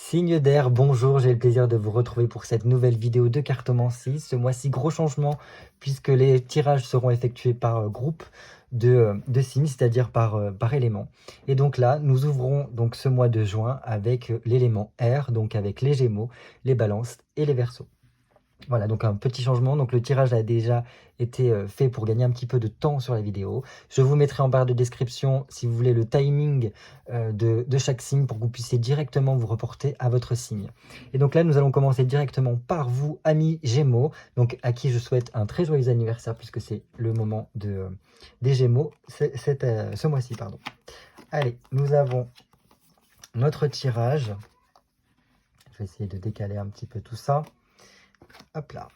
Signe d'air, bonjour, j'ai le plaisir de vous retrouver pour cette nouvelle vidéo de cartomancie. Ce mois-ci, gros changement puisque les tirages seront effectués par groupe de signes, c'est-à-dire par élément. Et donc là, nous ouvrons donc ce mois de juin avec l'élément air, donc avec les Gémeaux, les Balances et les Verseaux. Voilà, donc un petit changement. Donc le tirage a déjà été fait pour gagner un petit peu de temps sur la vidéo. Je vous mettrai en barre de description, si vous voulez, le timing de chaque signe pour que vous puissiez directement vous reporter à votre signe. Et donc là, nous allons commencer directement par vous, amis Gémeaux, donc à qui je souhaite un très joyeux anniversaire puisque c'est le moment des Gémeaux ce mois-ci, pardon. Allez, nous avons notre tirage. Je vais essayer de décaler un petit peu tout ça. Hop là.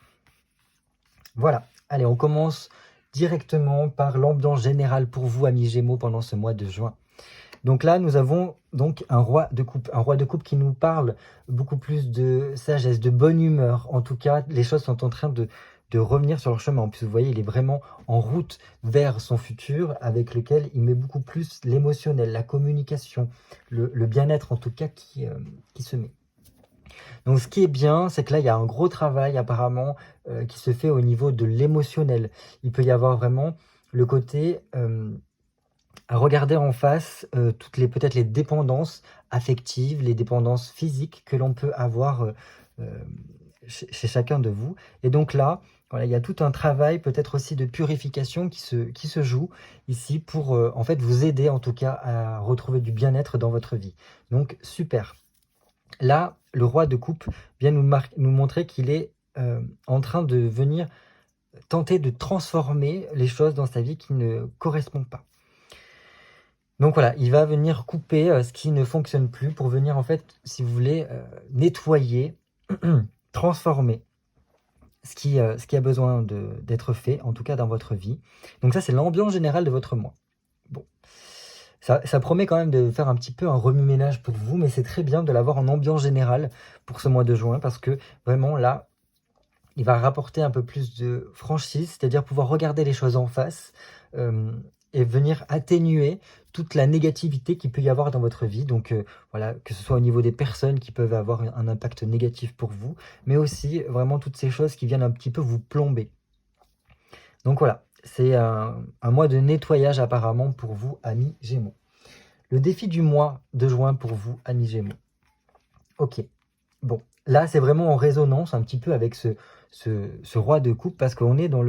Voilà. Allez, on commence directement par l'ambiance générale pour vous, amis Gémeaux, pendant ce mois de juin. Donc là, nous avons donc un roi de coupe qui nous parle beaucoup plus de sagesse, de bonne humeur. En tout cas, les choses sont en train de revenir sur leur chemin. En plus, vous voyez, il est vraiment en route vers son futur, avec lequel il met beaucoup plus l'émotionnel, la communication, le bien-être en tout cas qui se met. Donc ce qui est bien, c'est que là, il y a un gros travail apparemment qui se fait au niveau de l'émotionnel. Il peut y avoir vraiment le côté à regarder en face peut-être les dépendances affectives, les dépendances physiques que l'on peut avoir chez chacun de vous. Et donc là, voilà, il y a tout un travail peut-être aussi de purification qui se joue ici pour en fait vous aider en tout cas à retrouver du bien-être dans votre vie. Donc super. Là, le roi de coupe vient nous montrer qu'il est en train de venir tenter de transformer les choses dans sa vie qui ne correspondent pas. Donc voilà, il va venir couper ce qui ne fonctionne plus pour venir en fait, si vous voulez, nettoyer, transformer ce qui a besoin d'être fait, en tout cas dans votre vie. Donc ça, c'est l'ambiance générale de votre mois. Bon. Ça promet quand même de faire un petit peu un remue-ménage pour vous, mais c'est très bien de l'avoir en ambiance générale pour ce mois de juin, parce que vraiment là, il va rapporter un peu plus de franchise, c'est-à-dire pouvoir regarder les choses en face et venir atténuer toute la négativité qu'il peut y avoir dans votre vie. Donc voilà, que ce soit au niveau des personnes qui peuvent avoir un impact négatif pour vous, mais aussi vraiment toutes ces choses qui viennent un petit peu vous plomber. Donc voilà. C'est un mois de nettoyage apparemment pour vous, amis Gémeaux. Le défi du mois de juin pour vous, amis Gémeaux. Ok, bon, là c'est vraiment en résonance un petit peu avec ce roi de coupe parce qu'on est dans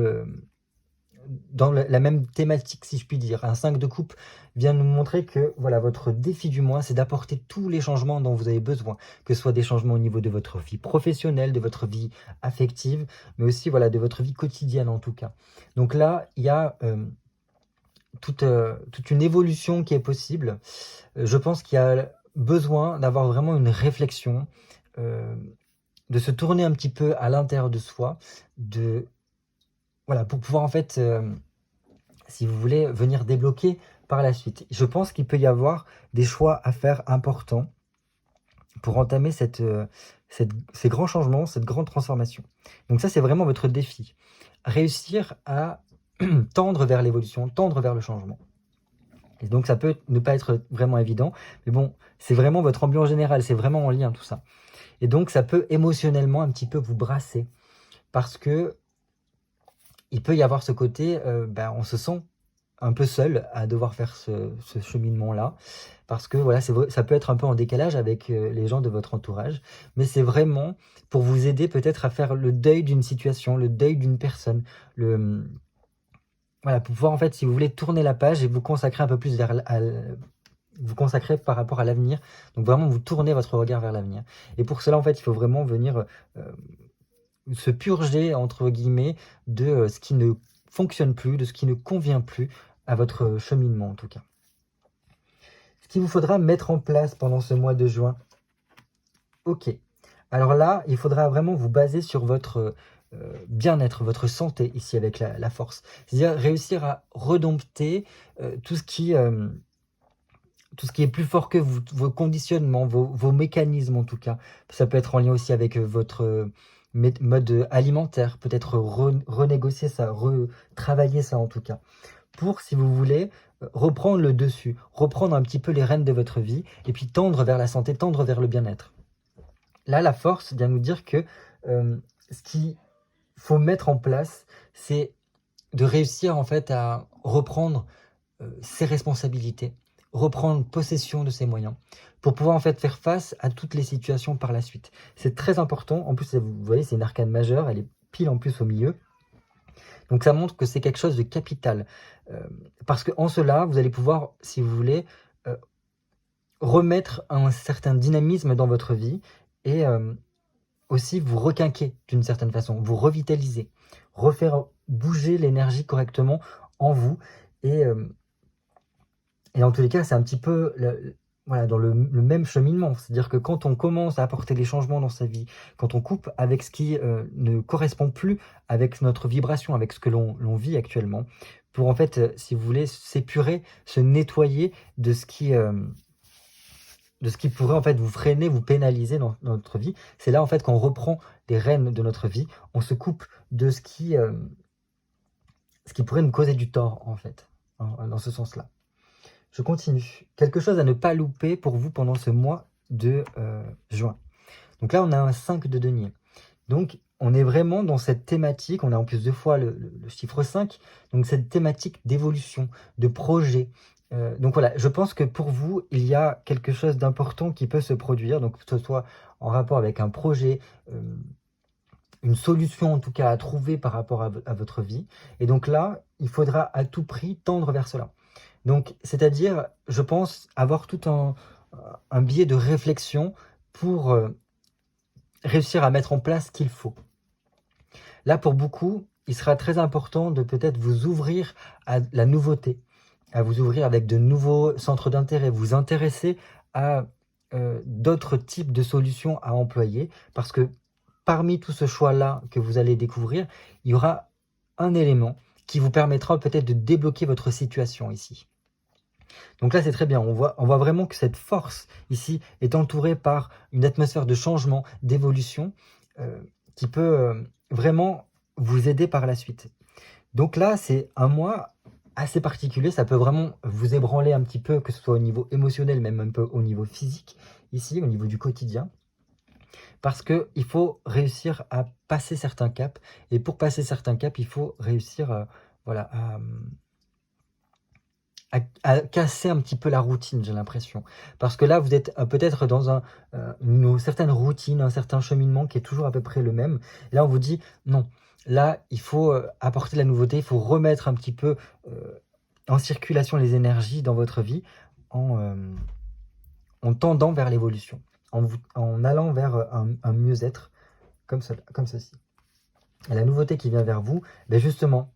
la même thématique, si je puis dire. Un 5 de coupe vient nous montrer que voilà, votre défi du mois, c'est d'apporter tous les changements dont vous avez besoin, que ce soit des changements au niveau de votre vie professionnelle, de votre vie affective, mais aussi voilà, de votre vie quotidienne en tout cas. Donc là, il y a toute une évolution qui est possible. Je pense qu'il y a besoin d'avoir vraiment une réflexion, de se tourner un petit peu à l'intérieur de soi, voilà, pour pouvoir en fait, si vous voulez, venir débloquer par la suite. Je pense qu'il peut y avoir des choix à faire importants pour entamer ces grands changements, cette grande transformation. Donc ça, c'est vraiment votre défi. Réussir à tendre vers l'évolution, tendre vers le changement. Et donc ça peut ne pas être vraiment évident, mais bon, c'est vraiment votre ambiance générale, c'est vraiment en lien tout ça. Et donc ça peut émotionnellement un petit peu vous brasser, parce que il peut y avoir ce côté, on se sent un peu seul à devoir faire ce cheminement-là, parce que voilà, ça peut être un peu en décalage avec les gens de votre entourage, mais c'est vraiment pour vous aider peut-être à faire le deuil d'une situation, le deuil d'une personne, voilà, pour pouvoir en fait, si vous voulez, tourner la page et vous consacrer un peu plus vous consacrer par rapport à l'avenir. Donc vraiment, vous tournez votre regard vers l'avenir. Et pour cela, en fait, il faut vraiment venir se purger, entre guillemets, de ce qui ne fonctionne plus, de ce qui ne convient plus à votre cheminement, en tout cas. Ce qu'il vous faudra mettre en place pendant ce mois de juin. Ok. Alors là, il faudra vraiment vous baser sur votre bien-être, votre santé, ici, avec la force. C'est-à-dire réussir à redompter tout ce qui est plus fort que vous, vos conditionnements, vos mécanismes en tout cas. Ça peut être en lien aussi avec votre mode alimentaire, peut-être renégocier ça, retravailler ça en tout cas. Pour, si vous voulez, reprendre le dessus, reprendre un petit peu les rênes de votre vie, et puis tendre vers la santé, tendre vers le bien-être. là, la force vient nous dire que ce qu'il faut mettre en place, c'est de réussir en fait à reprendre ses responsabilités, reprendre possession de ses moyens, pour pouvoir en fait faire face à toutes les situations par la suite. C'est très important. En plus, vous voyez, c'est une arcane majeure, elle est pile en plus au milieu. Donc ça montre que c'est quelque chose de capital. Parce qu'en cela, vous allez pouvoir, si vous voulez, remettre un certain dynamisme dans votre vie et aussi vous requinquer d'une certaine façon, vous revitaliser, refaire bouger l'énergie correctement en vous. Et dans tous les cas, c'est un petit peu voilà, dans le même cheminement. C'est-à-dire que quand on commence à apporter des changements dans sa vie, quand on coupe avec ce qui ne correspond plus avec notre vibration, avec ce que l'on vit actuellement, pour en fait, si vous voulez, s'épurer, se nettoyer de ce qui pourrait en fait vous freiner, vous pénaliser dans notre vie. C'est là en fait qu'on reprend les rênes de notre vie, on se coupe de ce qui pourrait nous causer du tort en fait, dans ce sens-là. Je continue. Quelque chose à ne pas louper pour vous pendant ce mois de juin. Donc là, on a un 5 de denier. Donc, on est vraiment dans cette thématique, on a en plus 2 fois le chiffre 5, donc cette thématique d'évolution, de projet. Donc voilà, je pense que pour vous, il y a quelque chose d'important qui peut se produire, donc que ce soit en rapport avec un projet, une solution en tout cas à trouver par rapport à votre vie. Et donc là, il faudra à tout prix tendre vers cela. Donc, c'est-à-dire, je pense, avoir tout un biais de réflexion pour réussir à mettre en place ce qu'il faut. Là, pour beaucoup, il sera très important de peut-être vous ouvrir à la nouveauté, à vous ouvrir avec de nouveaux centres d'intérêt, vous intéresser à d'autres types de solutions à employer, parce que parmi tout ce choix-là que vous allez découvrir, il y aura un élément qui vous permettra peut-être de débloquer votre situation ici. Donc là, c'est très bien. On voit vraiment que cette force ici est entourée par une atmosphère de changement, d'évolution, qui peut vraiment vous aider par la suite. Donc là, c'est un mois assez particulier. Ça peut vraiment vous ébranler un petit peu, que ce soit au niveau émotionnel, même un peu au niveau physique, ici, au niveau du quotidien. Parce qu'il faut réussir à passer certains caps. Et pour passer certains caps, il faut réussir voilà, à casser un petit peu la routine, j'ai l'impression. Parce que là, vous êtes peut-être dans une certaine routine, un certain cheminement qui est toujours à peu près le même. Et là, on vous dit, non, là, il faut apporter de la nouveauté, il faut remettre un petit peu en circulation les énergies dans votre vie en tendant vers l'évolution, en allant vers un mieux-être comme ceci. Et la nouveauté qui vient vers vous, ben justement,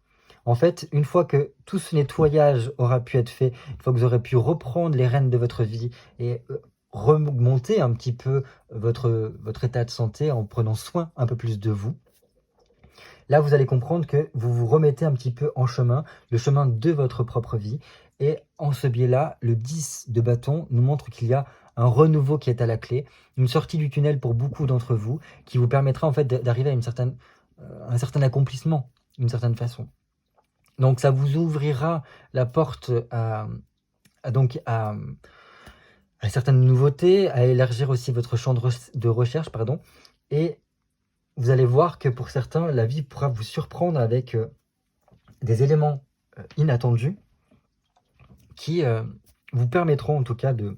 en fait, une fois que tout ce nettoyage aura pu être fait, une fois que vous aurez pu reprendre les rênes de votre vie et remonter un petit peu votre état de santé en prenant soin un peu plus de vous, là, vous allez comprendre que vous vous remettez un petit peu en chemin, le chemin de votre propre vie. Et en ce biais-là, le 10 de bâton nous montre qu'il y a un renouveau qui est à la clé, une sortie du tunnel pour beaucoup d'entre vous, qui vous permettra en fait d'arriver à un certain accomplissement, d'une certaine façon. Donc ça vous ouvrira la porte à certaines nouveautés, à élargir aussi votre champ de recherche, pardon. Et vous allez voir que pour certains, la vie pourra vous surprendre avec des éléments inattendus qui vous permettront en tout cas de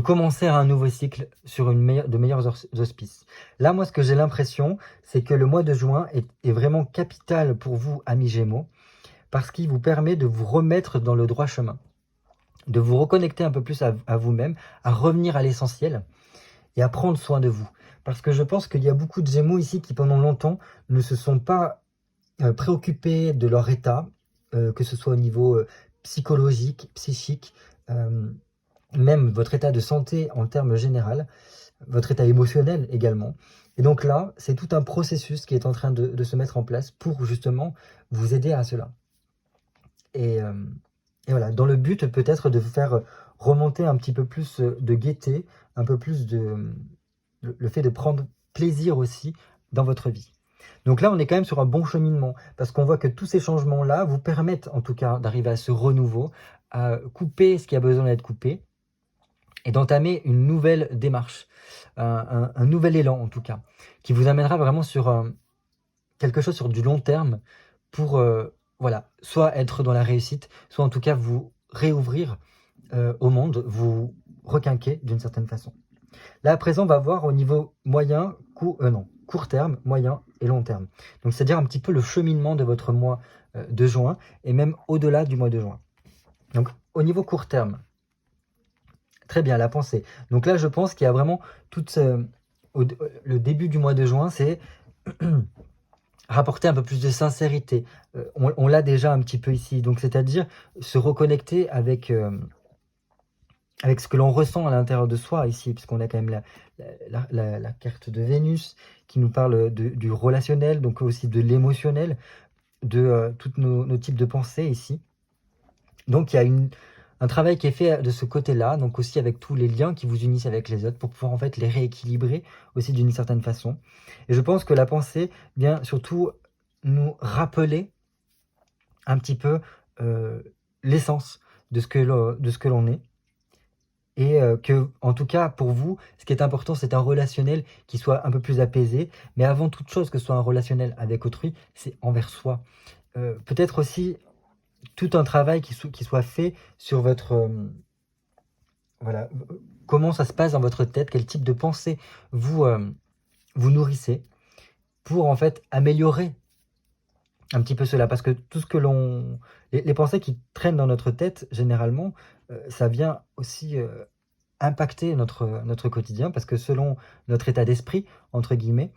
commencer un nouveau cycle sur de meilleurs auspices. Là, moi, ce que j'ai l'impression, c'est que le mois de juin est vraiment capital pour vous, amis Gémeaux, parce qu'il vous permet de vous remettre dans le droit chemin, de vous reconnecter un peu plus à vous-même, à revenir à l'essentiel et à prendre soin de vous. Parce que je pense qu'il y a beaucoup de Gémeaux ici qui, pendant longtemps, ne se sont pas préoccupés de leur état, que ce soit au niveau psychologique, psychique, même votre état de santé en termes général, votre état émotionnel également. Et donc là, c'est tout un processus qui est en train de se mettre en place pour justement vous aider à cela. Et voilà, dans le but peut-être de vous faire remonter un petit peu plus de gaieté, un peu plus le fait de prendre plaisir aussi dans votre vie. Donc là, on est quand même sur un bon cheminement, parce qu'on voit que tous ces changements-là vous permettent en tout cas d'arriver à ce renouveau, à couper ce qui a besoin d'être coupé, et d'entamer une nouvelle démarche, un nouvel élan en tout cas, qui vous amènera vraiment sur quelque chose sur du long terme pour, voilà, soit être dans la réussite, soit en tout cas vous réouvrir au monde, vous requinquer d'une certaine façon. Là, à présent, on va voir au niveau moyen, court terme, moyen et long terme. Donc, c'est-à-dire un petit peu le cheminement de votre mois de juin et même au-delà du mois de juin. Donc, au niveau court terme, très bien, la pensée. Donc là, je pense qu'il y a vraiment le début du mois de juin, c'est rapporter un peu plus de sincérité. On l'a déjà un petit peu ici. Donc, c'est-à-dire se reconnecter avec ce que l'on ressent à l'intérieur de soi ici, puisqu'on a quand même la carte de Vénus qui nous parle du relationnel, donc aussi de l'émotionnel, de tous nos types de pensées ici. Donc il y a un travail qui est fait de ce côté-là, donc aussi avec tous les liens qui vous unissent avec les autres, pour pouvoir en fait les rééquilibrer aussi d'une certaine façon. Et je pense que la pensée vient surtout nous rappeler un petit peu l'essence de ce que l'on est. Et que, en tout cas, pour vous, ce qui est important, c'est un relationnel qui soit un peu plus apaisé. Mais avant toute chose, que ce soit un relationnel avec autrui, c'est envers soi. Peut-être aussi tout un travail qui soit fait sur votre... voilà, comment ça se passe dans votre tête, quel type de pensée vous nourrissez pour, en fait, améliorer un petit peu cela. Parce que tout ce que l'on... Les pensées qui traînent dans notre tête, généralement, ça vient aussi... impacter notre quotidien, parce que selon notre état d'esprit, entre guillemets,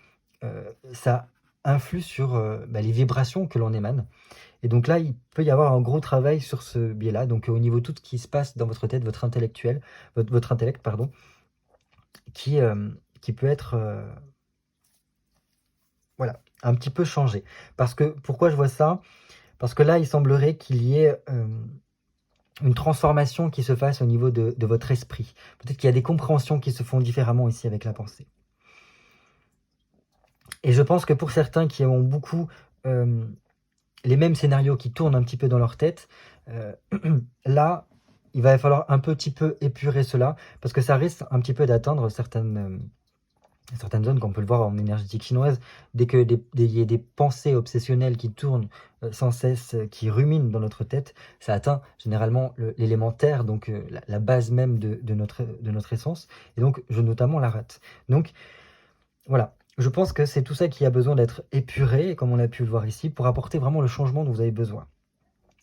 ça influe sur les vibrations que l'on émane. Et donc là, il peut y avoir un gros travail sur ce biais-là, donc au niveau de tout ce qui se passe dans votre tête, votre intellect, pardon, qui peut être voilà, un petit peu changé. Parce que, pourquoi je vois ça? Parce que là, il semblerait qu'il y ait une transformation qui se fasse au niveau de votre esprit. Peut-être qu'il y a des compréhensions qui se font différemment ici avec la pensée. Et je pense que pour certains qui ont beaucoup les mêmes scénarios qui tournent un petit peu dans leur tête, là, il va falloir un petit peu épurer cela, parce que ça risque un petit peu d'atteindre certaines zones, qu'on peut le voir en énergétique chinoise, dès que il y a des pensées obsessionnelles qui tournent sans cesse, qui ruminent dans notre tête, ça atteint généralement l'élémentaire, donc la base même de notre essence, et donc notamment la rate. Donc voilà, je pense que c'est tout ça qui a besoin d'être épuré, comme on a pu le voir ici, pour apporter vraiment le changement dont vous avez besoin.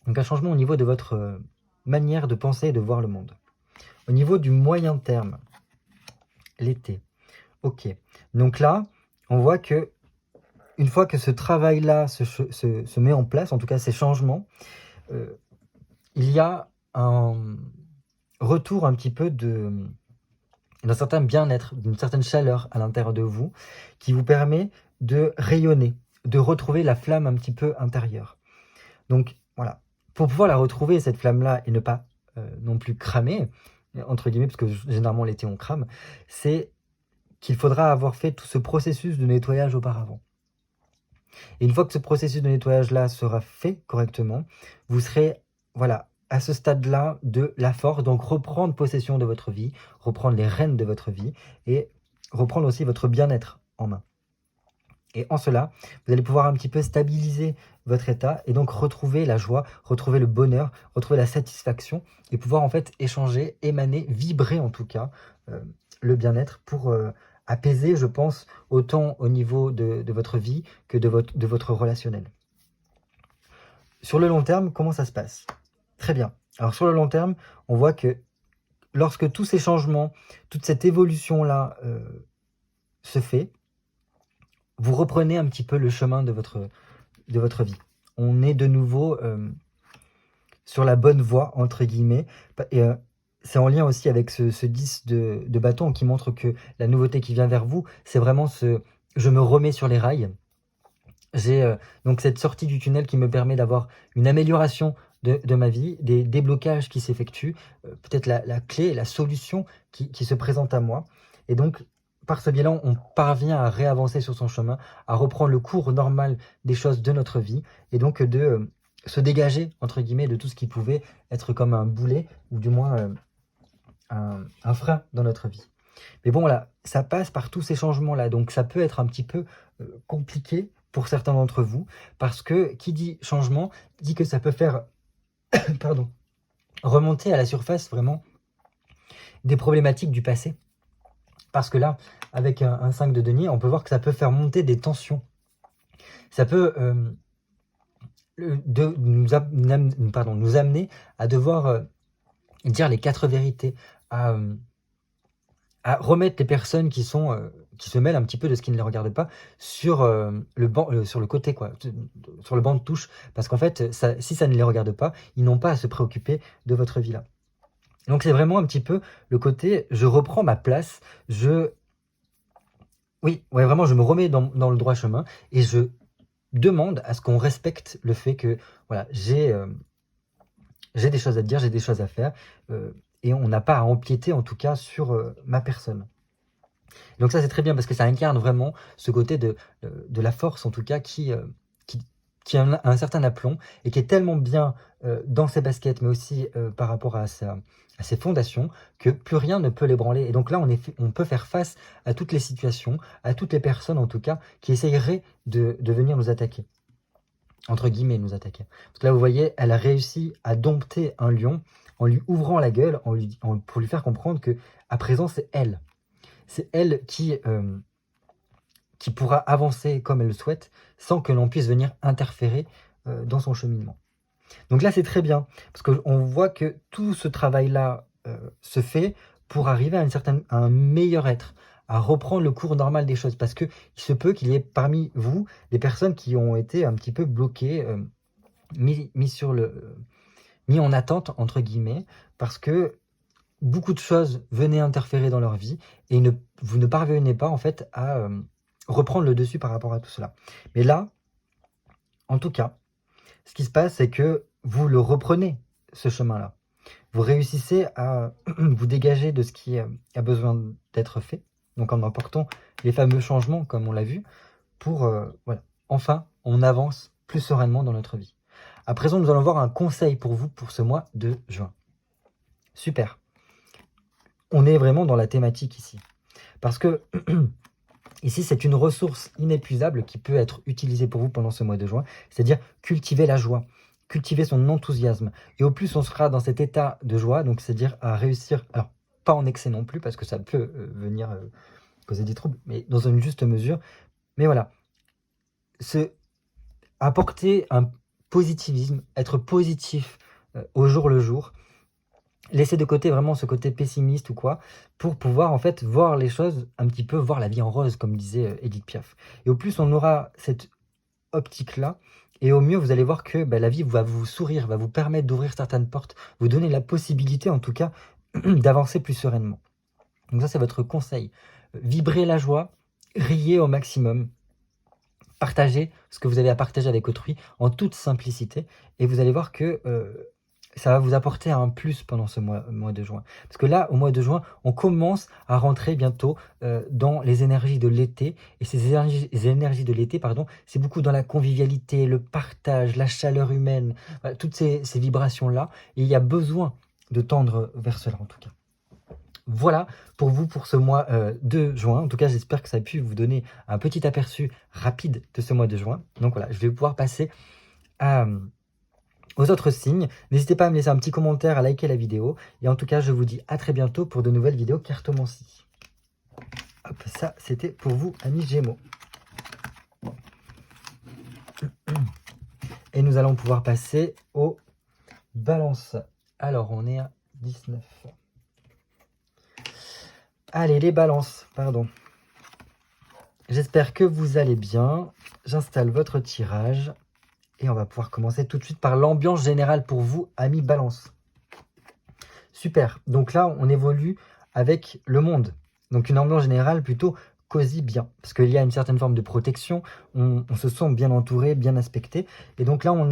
Donc un changement au niveau de votre manière de penser et de voir le monde. Au niveau du moyen terme, l'été. Ok, donc là, on voit que une fois que ce travail-là se met en place, en tout cas ces changements, il y a un retour un petit peu d'un certain bien-être, d'une certaine chaleur à l'intérieur de vous, qui vous permet de rayonner, de retrouver la flamme un petit peu intérieure. Donc voilà, pour pouvoir la retrouver, cette flamme-là, et ne pas non plus cramer, entre guillemets, parce que généralement l'été on crame, c'est qu'il faudra avoir fait tout ce processus de nettoyage auparavant. Et une fois que ce processus de nettoyage-là sera fait correctement, vous serez, voilà, à ce stade-là de la force, donc reprendre possession de votre vie, reprendre les rênes de votre vie, et reprendre aussi votre bien-être en main. Et en cela, vous allez pouvoir un petit peu stabiliser votre état, et donc retrouver la joie, retrouver le bonheur, retrouver la satisfaction, et pouvoir en fait échanger, émaner, vibrer en tout cas, le bien-être pour apaiser, je pense, autant au niveau de votre vie que de votre relationnel. Sur le long terme, comment ça se passe? Très bien. Alors sur le long terme, on voit que lorsque tous ces changements, toute cette évolution-là se fait, vous reprenez un petit peu le chemin de votre vie. On est de nouveau sur la bonne voie, entre guillemets, et c'est en lien aussi avec ce 10 de bâton qui montre que la nouveauté qui vient vers vous, c'est vraiment je me remets sur les rails. J'ai donc cette sortie du tunnel qui me permet d'avoir une amélioration de ma vie, des déblocages qui s'effectuent, peut-être la clé, la solution qui se présente à moi. Et donc, par ce biais-là, on parvient à réavancer sur son chemin, à reprendre le cours normal des choses de notre vie, et donc de se dégager, entre guillemets, de tout ce qui pouvait être comme un boulet, ou du moins un frein dans notre vie. Mais bon, là, ça passe par tous ces changements-là, donc ça peut être un petit peu compliqué pour certains d'entre vous, parce que qui dit changement, dit que ça peut faire pardon, remonter à la surface vraiment des problématiques du passé. Parce que là, avec un 5 de denier, on peut voir que ça peut faire monter des tensions. Ça peut nous amener à devoir dire les 4 vérités, à remettre les personnes qui se mêlent un petit peu de ce qui ne les regarde pas sur le banc, sur le côté, quoi, sur le banc de touche. Parce qu'en fait, si ça ne les regarde pas, ils n'ont pas à se préoccuper de votre vie là. Donc c'est vraiment un petit peu le côté, je reprends ma place, oui, ouais, vraiment, je me remets dans le droit chemin et je demande à ce qu'on respecte le fait que voilà, j'ai des choses à dire, j'ai des choses à faire, et on n'a pas à empiéter en tout cas sur ma personne. Donc ça c'est très bien parce que ça incarne vraiment ce côté de la force en tout cas qui a un certain aplomb et qui est tellement bien dans ses baskets mais aussi par rapport à ses fondations que plus rien ne peut l'ébranler. Et donc là on peut faire face à toutes les situations, à toutes les personnes en tout cas qui essayeraient de venir nous attaquer. Entre guillemets nous attaquer. Parce que là vous voyez, elle a réussi à dompter un lion en lui ouvrant la gueule, pour lui faire comprendre que à présent c'est elle. C'est elle qui pourra avancer comme elle le souhaite, sans que l'on puisse venir interférer dans son cheminement. Donc là, c'est très bien, parce qu'on voit que tout ce travail-là se fait pour arriver à un meilleur être, à reprendre le cours normal des choses, parce qu'il se peut qu'il y ait parmi vous des personnes qui ont été un petit peu bloquées, mis en attente, entre guillemets, parce que beaucoup de choses venaient interférer dans leur vie, et vous ne parvenez pas en fait à reprendre le dessus par rapport à tout cela. Mais là, en tout cas, ce qui se passe, c'est que vous le reprenez, ce chemin-là. Vous réussissez à vous dégager de ce qui a besoin d'être fait, donc en apportant les fameux changements, comme on l'a vu, pour, voilà, enfin, on avance plus sereinement dans notre vie. À présent, nous allons voir un conseil pour vous pour ce mois de juin. Super. On est vraiment dans la thématique ici. Parce que ici, c'est une ressource inépuisable qui peut être utilisée pour vous pendant ce mois de juin, c'est-à-dire cultiver la joie, cultiver son enthousiasme. Et au plus on sera dans cet état de joie, donc c'est-à-dire à réussir, alors pas en excès non plus, parce que ça peut venir causer des troubles, mais dans une juste mesure. Mais voilà, apporter un positivisme, être positif au jour le jour, laisser de côté vraiment ce côté pessimiste ou quoi, pour pouvoir en fait voir les choses un petit peu, voir la vie en rose, comme disait Edith Piaf. Et au plus on aura cette optique-là, et au mieux vous allez voir que la vie va vous sourire, va vous permettre d'ouvrir certaines portes, vous donner la possibilité en tout cas d'avancer plus sereinement. Donc ça c'est votre conseil. Vibrez la joie, riez au maximum, partagez ce que vous avez à partager avec autrui en toute simplicité, et vous allez voir que ça va vous apporter un plus pendant ce mois de juin. Parce que là, au mois de juin, on commence à rentrer bientôt dans les énergies de l'été. Et ces énergies de l'été, c'est beaucoup dans la convivialité, le partage, la chaleur humaine, voilà, toutes ces vibrations-là. Et il y a besoin de tendre vers cela, en tout cas. Voilà pour vous pour ce mois de juin. En tout cas, j'espère que ça a pu vous donner un petit aperçu rapide de ce mois de juin. Donc voilà, je vais pouvoir passer aux autres signes. N'hésitez pas à me laisser un petit commentaire, à liker la vidéo. Et en tout cas, je vous dis à très bientôt pour de nouvelles vidéos cartomancie. Hop, ça, c'était pour vous, amis Gémeaux. Et nous allons pouvoir passer aux balances. Alors, on est à 19. Allez, les balances, pardon. J'espère que vous allez bien. J'installe votre tirage. Et on va pouvoir commencer tout de suite par l'ambiance générale pour vous, amis Balance. Super. Donc là, on évolue avec le monde. Donc une ambiance générale plutôt cosy, bien. Parce qu'il y a une certaine forme de protection. On se sent bien entouré, bien aspecté. Et donc là, on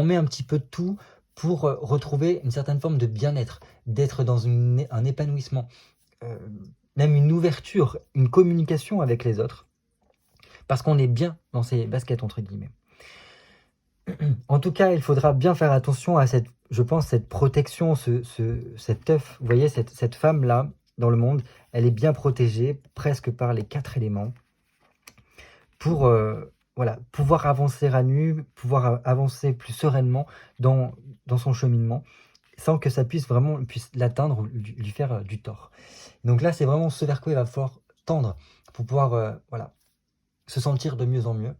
met un petit peu de tout pour retrouver une certaine forme de bien-être. D'être dans un épanouissement. Même une ouverture, une communication avec les autres. Parce qu'on est bien dans ces baskets, entre guillemets. En tout cas, il faudra bien faire attention à cette je pense, cette protection, cet œuf, vous voyez, cette femme-là, dans le monde, elle est bien protégée, presque par les 4 éléments, pour voilà, pouvoir avancer à nu, pouvoir avancer plus sereinement dans son cheminement, sans que ça puisse l'atteindre ou lui faire du tort. Donc là, c'est vraiment ce vers quoi il va falloir tendre pour pouvoir voilà, se sentir de mieux en mieux.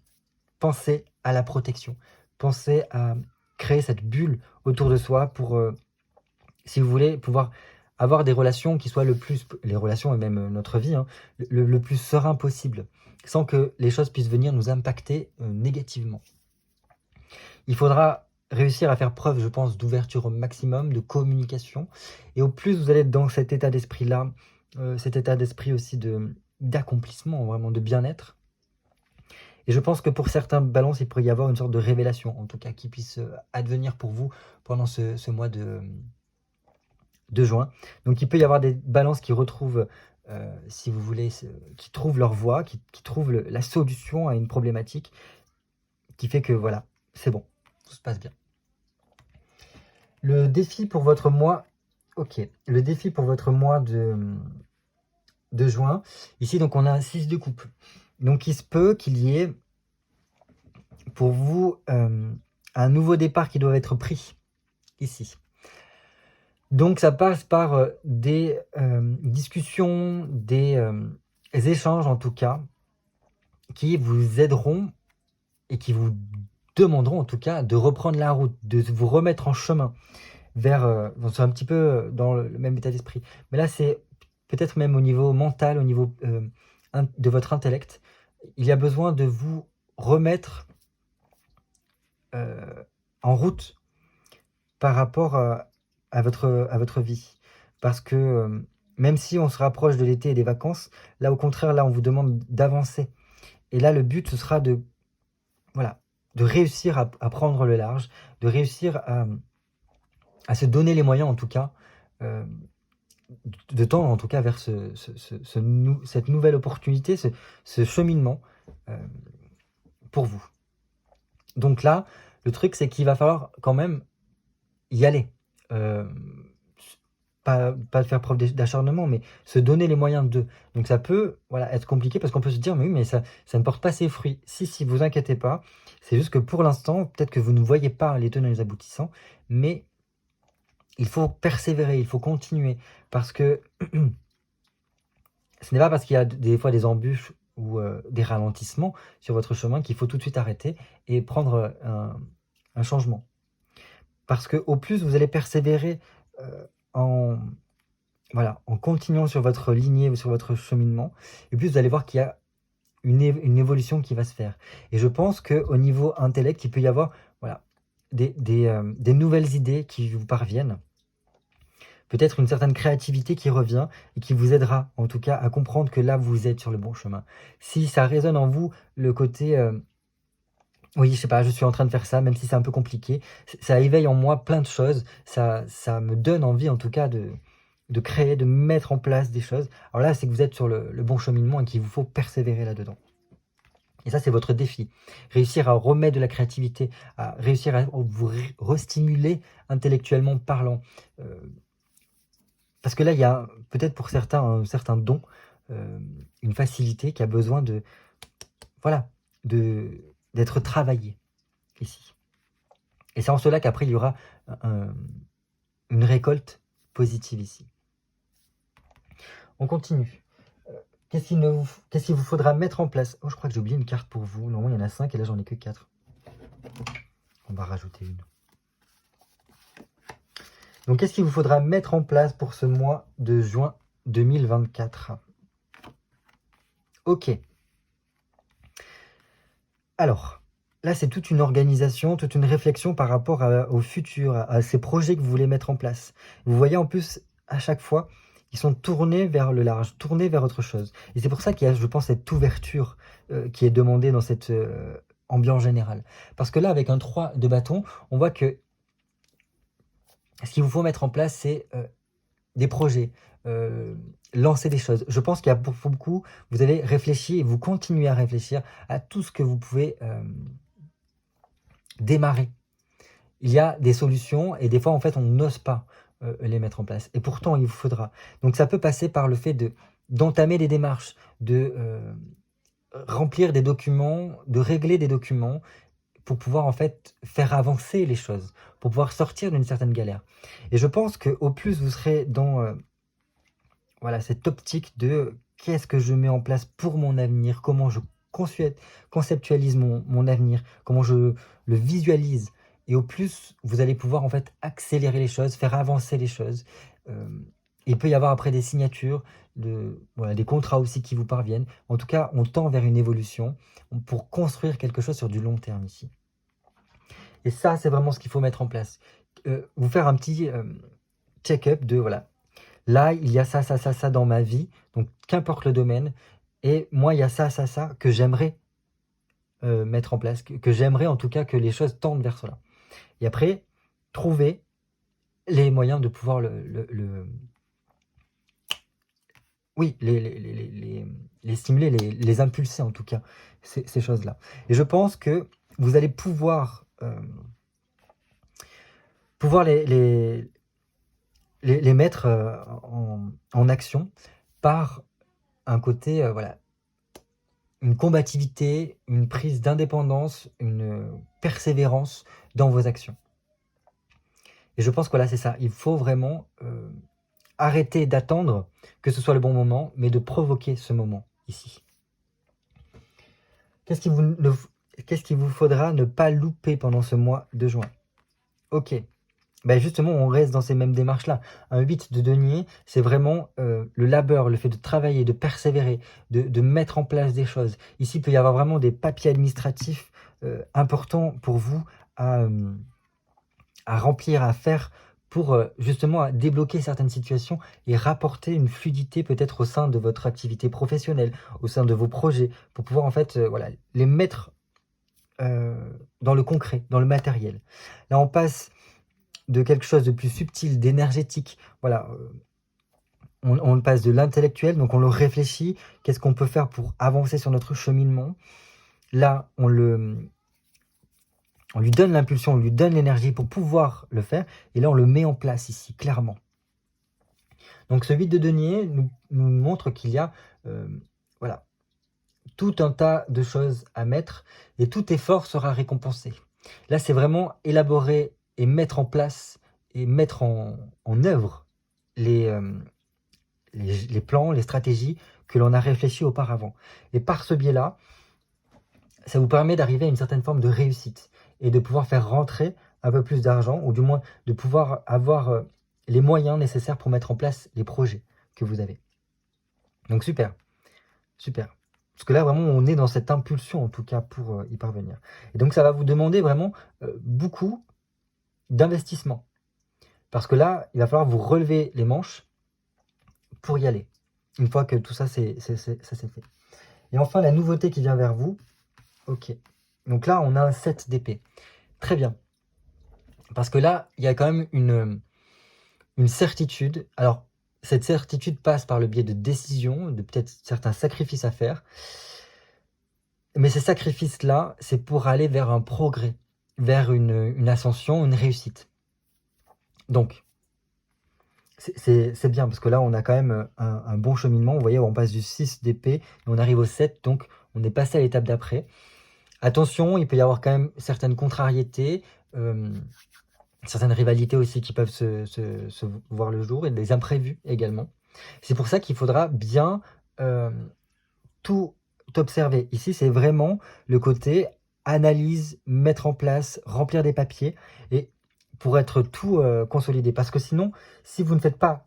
Pensez à la protection, pensez à créer cette bulle autour de soi pour, si vous voulez, pouvoir avoir des relations qui soient les relations et même notre vie, hein, le plus serein possible, sans que les choses puissent venir nous impacter négativement. Il faudra réussir à faire preuve, je pense, d'ouverture au maximum, de communication, et au plus vous allez être dans cet état d'esprit-là, cet état d'esprit aussi d'accomplissement, vraiment de bien-être. Et je pense que pour certains balances, il pourrait y avoir une sorte de révélation, en tout cas, qui puisse advenir pour vous pendant ce mois de juin. Donc il peut y avoir des balances qui retrouvent, si vous voulez, qui trouvent leur voie, qui trouvent la solution à une problématique, qui fait que voilà, c'est bon, tout se passe bien. Le défi pour votre mois, ok, le défi pour votre mois de juin, ici donc on a un 6 de coupe. Donc il se peut qu'il y ait pour vous un nouveau départ qui doit être pris ici. Donc ça passe par des discussions, des échanges en tout cas, qui vous aideront et qui vous demanderont en tout cas de reprendre la route, de vous remettre en chemin vers, c'est un petit peu dans le même état d'esprit. Mais là c'est peut-être même au niveau mental, au niveau de votre intellect, il y a besoin de vous remettre en route par rapport à votre vie. Parce que même si on se rapproche de l'été et des vacances, là au contraire, là on vous demande d'avancer. Et là le but ce sera de, voilà, de réussir à prendre le large, de réussir à se donner les moyens en tout cas, de tendre en tout cas vers cette nouvelle opportunité, ce cheminement pour vous. Donc là, le truc c'est qu'il va falloir quand même y aller. Pas faire preuve d'acharnement, mais se donner les moyens de. Donc ça peut voilà, être compliqué parce qu'on peut se dire, mais oui, mais ça ne porte pas ses fruits. Si, vous inquiétez pas, c'est juste que pour l'instant, peut-être que vous ne voyez pas les tenants et les aboutissants, mais il faut persévérer, il faut continuer, parce que ce n'est pas parce qu'il y a des fois des embûches ou des ralentissements sur votre chemin qu'il faut tout de suite arrêter et prendre un changement. Parce qu'au plus vous allez persévérer en continuant sur votre lignée ou sur votre cheminement, et plus vous allez voir qu'il y a une évolution qui va se faire. Et je pense qu'au niveau intellect, il peut y avoir voilà, des nouvelles idées qui vous parviennent, peut-être une certaine créativité qui revient et qui vous aidera en tout cas à comprendre que là vous êtes sur le bon chemin. Si ça résonne en vous le côté oui, je sais pas, je suis en train de faire ça, même si c'est un peu compliqué. Ça éveille en moi plein de choses. Ça me donne envie, en tout cas, de créer, de mettre en place des choses. Alors là, c'est que vous êtes sur le bon cheminement et qu'il vous faut persévérer là-dedans. Et ça, c'est votre défi. Réussir à remettre de la créativité, à réussir à vous restimuler intellectuellement parlant. Parce que là, il y a peut-être pour certains un certain don, une facilité qui a besoin de... Voilà, d'être travaillé ici. Et c'est en cela qu'après, il y aura une récolte positive ici. On continue. Qu'est-ce qu'il vous faudra mettre en place? Oh, je crois que j'ai oublié une carte pour vous. Normalement, il y en a 5 et là, j'en ai que 4. On va rajouter une. Donc, qu'est-ce qu'il vous faudra mettre en place pour ce mois de juin 2024? Ok. Alors, là, c'est toute une organisation, toute une réflexion par rapport au futur, à ces projets que vous voulez mettre en place. Vous voyez, en plus, à chaque fois, ils sont tournés vers le large, tournés vers autre chose. Et c'est pour ça qu'il y a, je pense, cette ouverture qui est demandée dans cette ambiance générale. Parce que là, avec un 3 de bâton, on voit que ce qu'il vous faut mettre en place, c'est des projets, lancer des choses. Je pense qu'il y a pour beaucoup, vous avez réfléchi et vous continuez à réfléchir à tout ce que vous pouvez démarrer. il y a des solutions et des fois, en fait, on n'ose pas les mettre en place. Et pourtant, il vous faudra. Donc, ça peut passer par le fait d'entamer des démarches, de remplir des documents, de régler des documents pour pouvoir, en fait, faire avancer les choses, pour pouvoir sortir d'une certaine galère. Et je pense qu'au plus vous serez dans voilà, cette optique de qu'est-ce que je mets en place pour mon avenir, comment je conceptualise mon avenir, comment je le visualise. Et au plus, vous allez pouvoir en fait accélérer les choses, faire avancer les choses. Euh, il peut y avoir après des signatures, voilà, des contrats aussi qui vous parviennent. En tout cas, on tend vers une évolution pour construire quelque chose sur du long terme ici. Et ça, c'est vraiment ce qu'il faut mettre en place. Vous faire un petit check-up de, voilà, là, il y a ça, ça, ça, ça dans ma vie, donc qu'importe le domaine, et moi, il y a ça, ça, ça que j'aimerais mettre en place, que j'aimerais en tout cas que les choses tendent vers cela. Et après, trouver les moyens de pouvoir oui, les stimuler, les impulser en tout cas, ces choses-là. Et je pense que vous allez pouvoir les mettre en action par un côté, voilà, une combativité, une prise d'indépendance, une persévérance dans vos actions. Et je pense que là, c'est ça. Il faut vraiment arrêter d'attendre que ce soit le bon moment, mais de provoquer ce moment ici. Qu'est-ce qu'il vous faudra ne pas louper pendant ce mois de juin? Ok. Ben justement, on reste dans ces mêmes démarches-là. Un 8 de denier, c'est vraiment le labeur, le fait de travailler, de persévérer, de mettre en place des choses. Ici, il peut y avoir vraiment des papiers administratifs importants pour vous à remplir, à faire, pour justement débloquer certaines situations et rapporter une fluidité peut-être au sein de votre activité professionnelle, au sein de vos projets, pour pouvoir en fait voilà, les mettre dans le concret, dans le matériel. Là, on passe de quelque chose de plus subtil, d'énergétique. Voilà, on passe de l'intellectuel, donc on le réfléchit. Qu'est-ce qu'on peut faire pour avancer sur notre cheminement? Là, on lui donne l'impulsion, on lui donne l'énergie pour pouvoir le faire. Et là, on le met en place ici, clairement. Donc ce 8 de denier nous montre qu'il y a voilà, tout un tas de choses à mettre et tout effort sera récompensé. Là, c'est vraiment élaborer et mettre en place et mettre en œuvre les plans, les stratégies que l'on a réfléchi auparavant. Et par ce biais-là, ça vous permet d'arriver à une certaine forme de réussite et de pouvoir faire rentrer un peu plus d'argent, ou du moins de pouvoir avoir les moyens nécessaires pour mettre en place les projets que vous avez. Donc super, super. Parce que là, vraiment, on est dans cette impulsion, en tout cas, pour y parvenir. Et donc, ça va vous demander vraiment beaucoup d'investissement. Parce que là, il va falloir vous relever les manches pour y aller. Une fois que tout ça, c'est fait. Et enfin, la nouveauté qui vient vers vous. Ok. Donc là, on a un 7 d'épée. Très bien. Parce que là, il y a quand même une certitude. Alors, cette certitude passe par le biais de décisions, de peut-être certains sacrifices à faire. Mais ces sacrifices-là, c'est pour aller vers un progrès, vers une ascension, une réussite. Donc, c'est bien, parce que là, on a quand même un bon cheminement. Vous voyez, on passe du 6 d'épée, et on arrive au 7, donc on est passé à l'étape d'après. Attention, il peut y avoir quand même certaines contrariétés, certaines rivalités aussi qui peuvent se voir le jour, et des imprévus également. C'est pour ça qu'il faudra bien tout observer. Ici, c'est vraiment le côté analyse, mettre en place, remplir des papiers, et pour être tout consolidé. Parce que sinon, si vous ne faites pas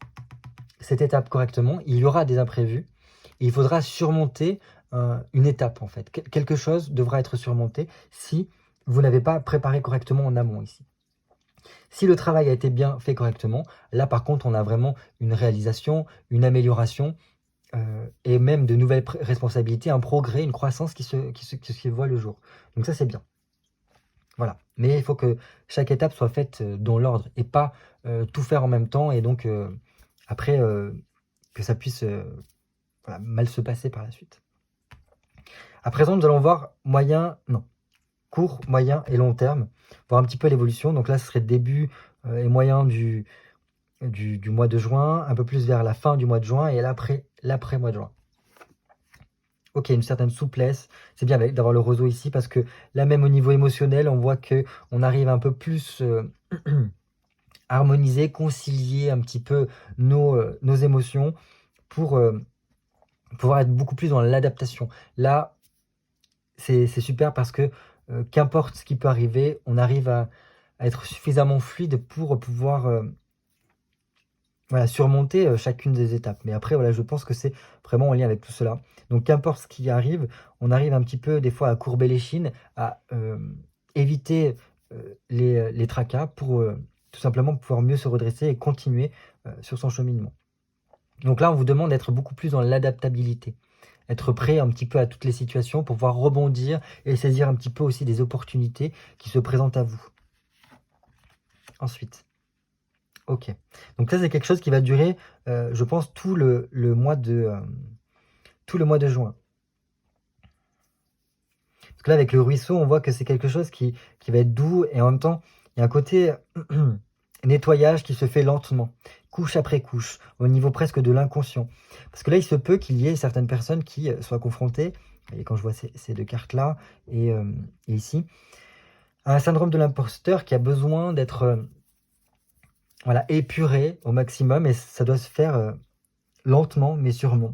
cette étape correctement, il y aura des imprévus, et il faudra surmonter une étape en fait. Quelque chose devra être surmonté si vous n'avez pas préparé correctement en amont ici. Si le travail a été bien fait correctement, là par contre on a vraiment une réalisation, une amélioration et même de nouvelles responsabilités, un progrès, une croissance qui se voit le jour. Donc ça c'est bien. Voilà. Mais il faut que chaque étape soit faite dans l'ordre et pas tout faire en même temps et donc après que ça puisse voilà, mal se passer par la suite. À présent, nous allons voir moyen... Non. court, moyen et long terme, voir un petit peu l'évolution. Donc là, ce serait début et moyen du mois de juin, un peu plus vers la fin du mois de juin et l'après-mois de juin. Ok, une certaine souplesse. C'est bien d'avoir le roseau ici parce que là, même au niveau émotionnel, on voit que on arrive un peu plus harmoniser, concilier un petit peu nos émotions pour pouvoir être beaucoup plus dans l'adaptation. Là, c'est super parce que qu'importe ce qui peut arriver, on arrive à être suffisamment fluide pour pouvoir voilà, surmonter chacune des étapes. Mais après, voilà, je pense que c'est vraiment en lien avec tout cela. Donc, qu'importe ce qui arrive, on arrive un petit peu des fois à courber les chines, à éviter les tracas pour tout simplement pouvoir mieux se redresser et continuer sur son cheminement. Donc là, on vous demande d'être beaucoup plus dans l'adaptabilité. Être prêt un petit peu à toutes les situations pour pouvoir rebondir et saisir un petit peu aussi des opportunités qui se présentent à vous. Ensuite, ok. Donc ça, c'est quelque chose qui va durer, je pense, tout le mois de juin. Parce que là, avec le ruisseau, on voit que c'est quelque chose qui va être doux et en même temps, il y a un côté nettoyage qui se fait lentement, couche après couche, au niveau presque de l'inconscient. Parce que là, il se peut qu'il y ait certaines personnes qui soient confrontées, et quand je vois ces deux cartes-là et ici, à un syndrome de l'imposteur qui a besoin d'être voilà, épuré au maximum et ça doit se faire lentement mais sûrement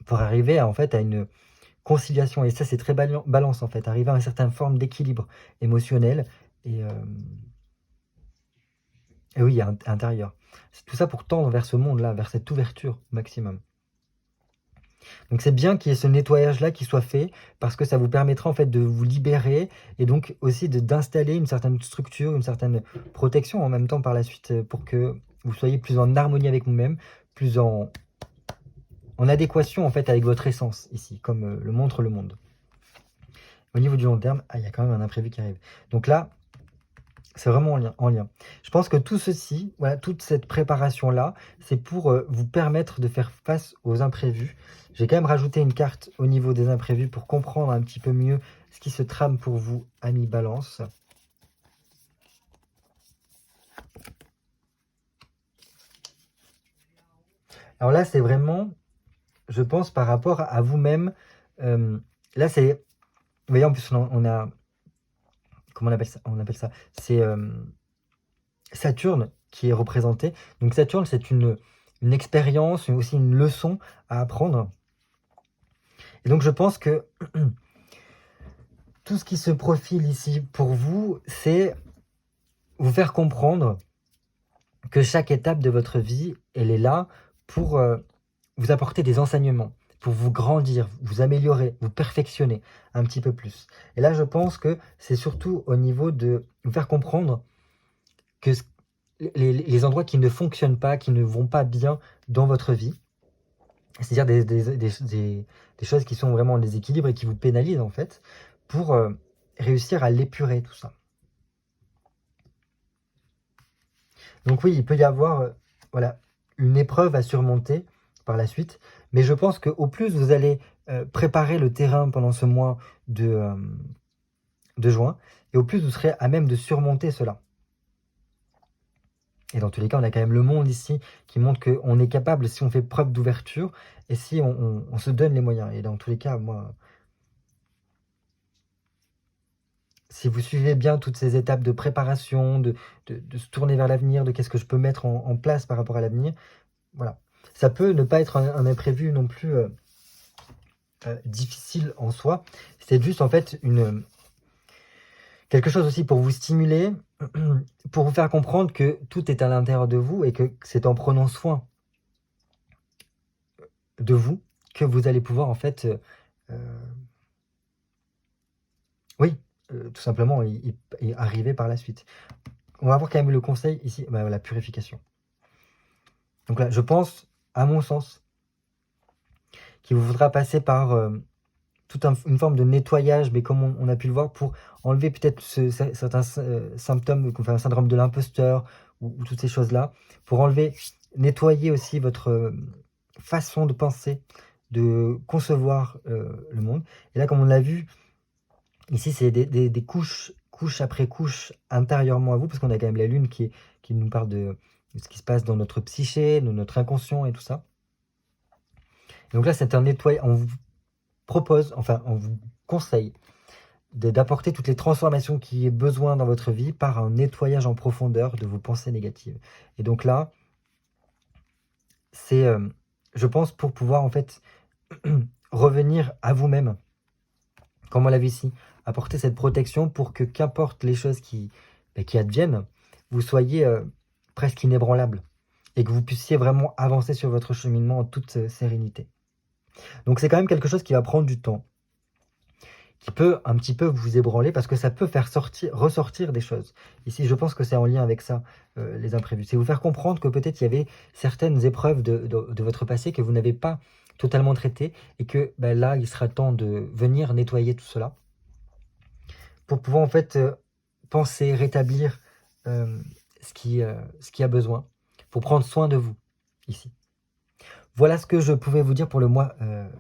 pour arriver en fait à une conciliation. Et ça, c'est très balance en fait, arriver à une certaine forme d'équilibre émotionnel et oui, intérieur. C'est tout ça pour tendre vers ce monde-là, vers cette ouverture au maximum. Donc c'est bien qu'il y ait ce nettoyage-là qui soit fait, parce que ça vous permettra en fait de vous libérer, et donc aussi d'installer une certaine structure, une certaine protection en même temps par la suite, pour que vous soyez plus en harmonie avec vous-même, plus en adéquation en fait avec votre essence ici, comme le montre le monde. Au niveau du long terme, il y a quand même un imprévu qui arrive. Donc là, c'est vraiment en lien. Je pense que tout ceci, voilà, toute cette préparation-là, c'est pour vous permettre de faire face aux imprévus. J'ai quand même rajouté une carte au niveau des imprévus pour comprendre un petit peu mieux ce qui se trame pour vous, amis Balance. Alors là, c'est vraiment, je pense, par rapport à vous-même. Là, c'est, vous voyez, en plus, on a, comment on appelle ça, c'est Saturne qui est représenté. Donc Saturne, c'est une expérience, aussi une leçon à apprendre. Et donc je pense que tout ce qui se profile ici pour vous, c'est vous faire comprendre que chaque étape de votre vie, elle est là pour vous apporter des enseignements, pour vous grandir, vous améliorer, vous perfectionner un petit peu plus. Et là, je pense que c'est surtout au niveau de vous faire comprendre que les endroits qui ne fonctionnent pas, qui ne vont pas bien dans votre vie, c'est-à-dire des choses qui sont vraiment en déséquilibre et qui vous pénalisent en fait, pour réussir à l'épurer tout ça. Donc oui, il peut y avoir voilà, une épreuve à surmonter par la suite, mais je pense qu'au plus vous allez préparer le terrain pendant ce mois de juin, et au plus vous serez à même de surmonter cela. Et dans tous les cas, on a quand même le monde ici qui montre qu'on est capable, si on fait preuve d'ouverture, et si on se donne les moyens. Et dans tous les cas, moi, si vous suivez bien toutes ces étapes de préparation, de se tourner vers l'avenir, de qu'est-ce que je peux mettre en place par rapport à l'avenir, voilà. Ça peut ne pas être un imprévu non plus difficile en soi. C'est juste en fait quelque chose aussi pour vous stimuler, pour vous faire comprendre que tout est à l'intérieur de vous et que c'est en prenant soin de vous que vous allez pouvoir en fait, oui, tout simplement y arriver par la suite. On va voir quand même le conseil ici, la purification. Donc là, je pense, à mon sens, qu'il vous faudra passer par toute une forme de nettoyage, mais comme on a pu le voir, pour enlever peut-être certains symptômes, comme un syndrome de l'imposteur, ou toutes ces choses-là, pour enlever, nettoyer aussi votre façon de penser, de concevoir le monde. Et là, comme on l'a vu, Ici, c'est des couches, couche après couche intérieurement à vous, parce qu'on a quand même la lune qui nous parle de ce qui se passe dans notre psyché, de notre inconscient et tout ça. Donc là, c'est un nettoyage. On vous propose, enfin, on vous conseille d'apporter toutes les transformations qui est besoin dans votre vie par un nettoyage en profondeur de vos pensées négatives. Et donc là, c'est, je pense, pour pouvoir en fait revenir à vous-même, comme on l'a vu ici, apporter cette protection pour que qu'importe les choses qui adviennent, vous soyez presque inébranlable et que vous puissiez vraiment avancer sur votre cheminement en toute sérénité. Donc c'est quand même quelque chose qui va prendre du temps, qui peut un petit peu vous ébranler parce que ça peut faire ressortir des choses. Ici, je pense que c'est en lien avec ça, les imprévus. C'est vous faire comprendre que peut-être il y avait certaines épreuves de votre passé que vous n'avez pas totalement traitées et que là, il sera temps de venir nettoyer tout cela pour pouvoir en fait penser, rétablir ce qui a besoin, pour prendre soin de vous ici. Voilà ce que je pouvais vous dire pour le mois